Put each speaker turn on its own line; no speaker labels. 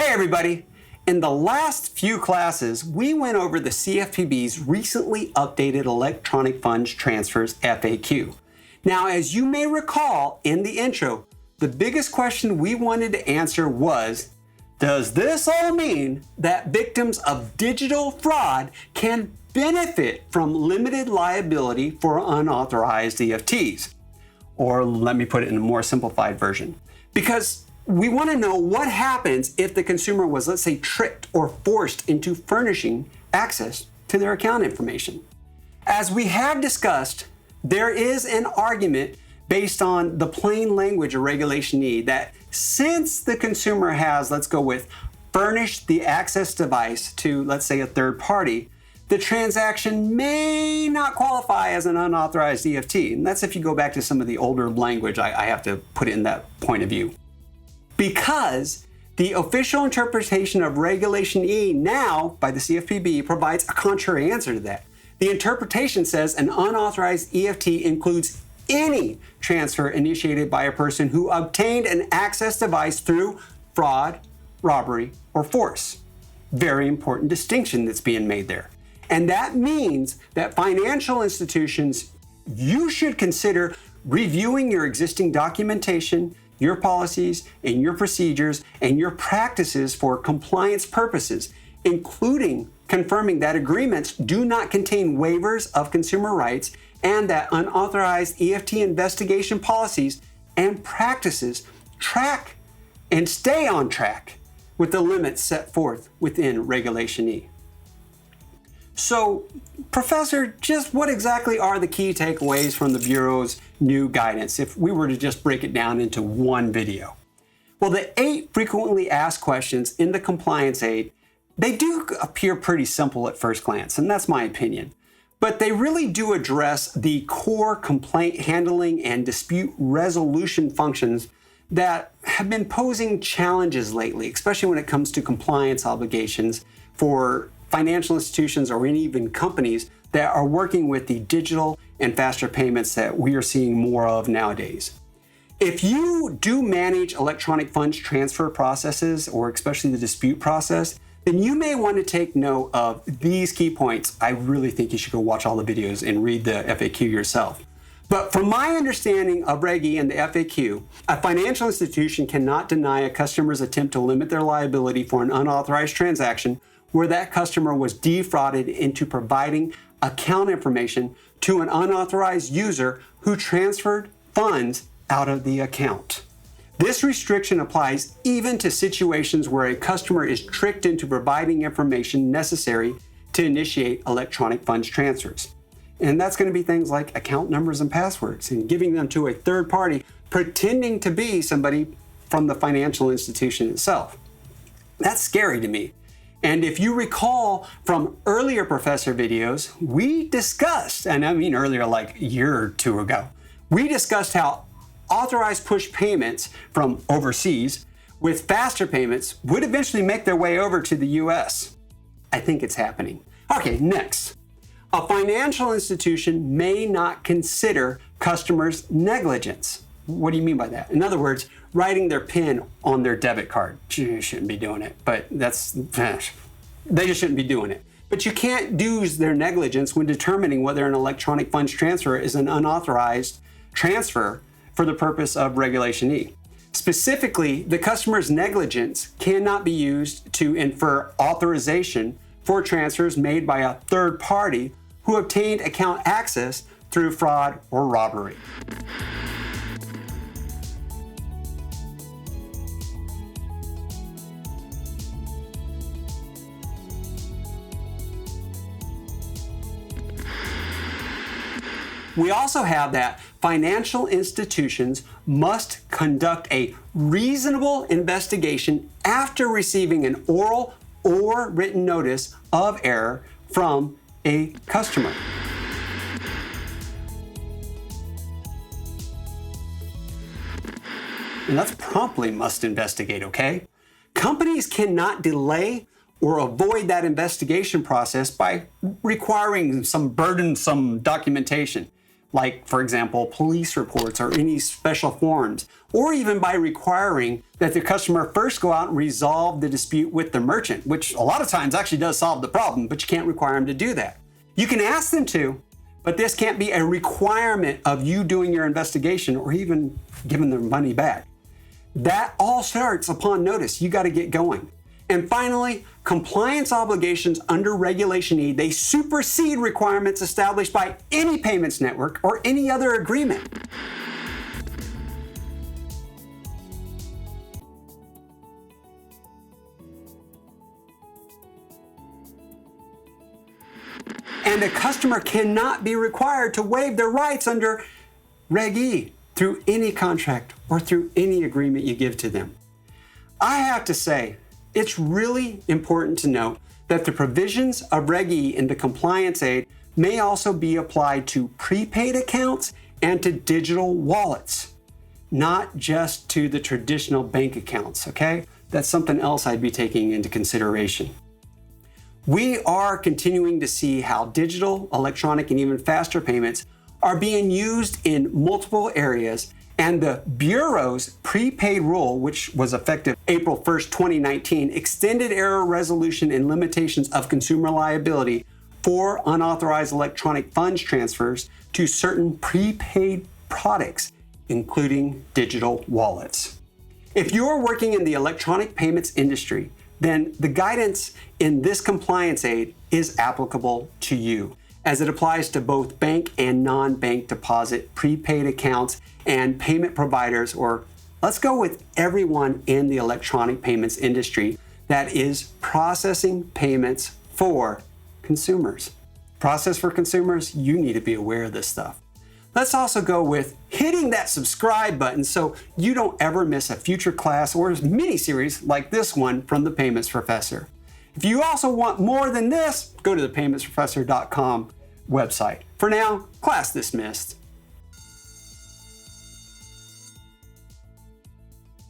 everybody! In the last few classes, we went over the CFPB's recently updated Electronic Funds Transfers FAQ. Now, as you may recall in the intro, the biggest question we wanted to answer was, does this all mean that victims of digital fraud can benefit from limited liability for unauthorized EFTs? Or let me put it in a more simplified version. Because we want to know what happens if the consumer was, let's say, tricked or forced into furnishing access to their account information. As we have discussed, there is an argument based on the plain language of Regulation E that since the consumer has, let's go with, furnished the access device to, let's say, a third party, the transaction may not qualify as an unauthorized EFT. And that's if you go back to some of the older language, I have to put it in that point of view. Because the official interpretation of Regulation E now by the CFPB provides a contrary answer to that. The interpretation says an unauthorized EFT includes any transfer initiated by a person who obtained an access device through fraud, robbery, or force. Very important distinction that's being made there. And that means that financial institutions, you should consider reviewing your existing documentation, your policies, and your procedures, and your practices for compliance purposes, including confirming that agreements do not contain waivers of consumer rights and that unauthorized EFT investigation policies and practices track and stay on track with the limits set forth within Regulation E. So, Professor, just what exactly are the key takeaways from the Bureau's new guidance if we were to just break it down into one video? Well, the 8 frequently asked questions in the compliance aid, they do appear pretty simple at first glance, and that's my opinion. But they really do address the core complaint handling and dispute resolution functions that have been posing challenges lately, especially when it comes to compliance obligations for financial institutions or even companies that are working with the digital and faster payments that we are seeing more of nowadays. If you do manage electronic funds transfer processes, or especially the dispute process, then you may want to take note of these key points. I really think you should go watch all the videos and read the FAQ yourself. But from my understanding of Reg E and the FAQ, a financial institution cannot deny a customer's attempt to limit their liability for an unauthorized transaction where that customer was defrauded into providing account information to an unauthorized user who transferred funds out of the account. This restriction applies even to situations where a customer is tricked into providing information necessary to initiate electronic funds transfers. And that's going to be things like account numbers and passwords and giving them to a third party pretending to be somebody from the financial institution itself. That's scary to me. And if you recall from earlier professor videos, we discussed, and I mean earlier like a year or two ago, we discussed how authorized push payments from overseas with faster payments would eventually make their way over to the US. I think it's happening. Okay, next. A financial institution may not consider customers' negligence. What do you mean by that? In other words, writing their PIN on their debit card. You shouldn't be doing it, but they just shouldn't be doing it. But you can't use their negligence when determining whether an electronic funds transfer is an unauthorized transfer for the purpose of Regulation E. Specifically, the customer's negligence cannot be used to infer authorization for transfers made by a third party who obtained account access through fraud or robbery. We also have that financial institutions must conduct a reasonable investigation after receiving an oral or written notice of error from a customer. And that's promptly must investigate, okay? Companies cannot delay or avoid that investigation process by requiring some burdensome documentation. like, for example, police reports or any special forms, or even by requiring that the customer first go out and resolve the dispute with the merchant, which a lot of times actually does solve the problem, but you can't require them to do that. You can ask them to, but this can't be a requirement of you doing your investigation or even giving their money back. That all starts upon notice. You got to get going. And finally, compliance obligations under Regulation E, they supersede requirements established by any payments network or any other agreement. And a customer cannot be required to waive their rights under Reg E through any contract or through any agreement you give to them. I have to say, it's really important to note that the provisions of Reg E in the compliance aid may also be applied to prepaid accounts and to digital wallets, not just to the traditional bank accounts, okay? That's something else I'd be taking into consideration. We are continuing to see how digital, electronic, and even faster payments are being used in multiple areas, and the Bureau's prepaid rule, which was effective April 1st, 2019, extended error resolution and limitations of consumer liability for unauthorized electronic funds transfers to certain prepaid products, including digital wallets. If you're working in the electronic payments industry, then the guidance in this compliance aid is applicable to you, as it applies to both bank and non-bank deposit prepaid accounts and payment providers, or let's go with everyone in the electronic payments industry that is processing payments for consumers. Process for consumers, you need to be aware of this stuff. Let's also go with hitting that subscribe button so you don't ever miss a future class or mini-series like this one from the Payments Professor. If you also want more than this, go to the paymentsprofessor.com website. For now, class dismissed.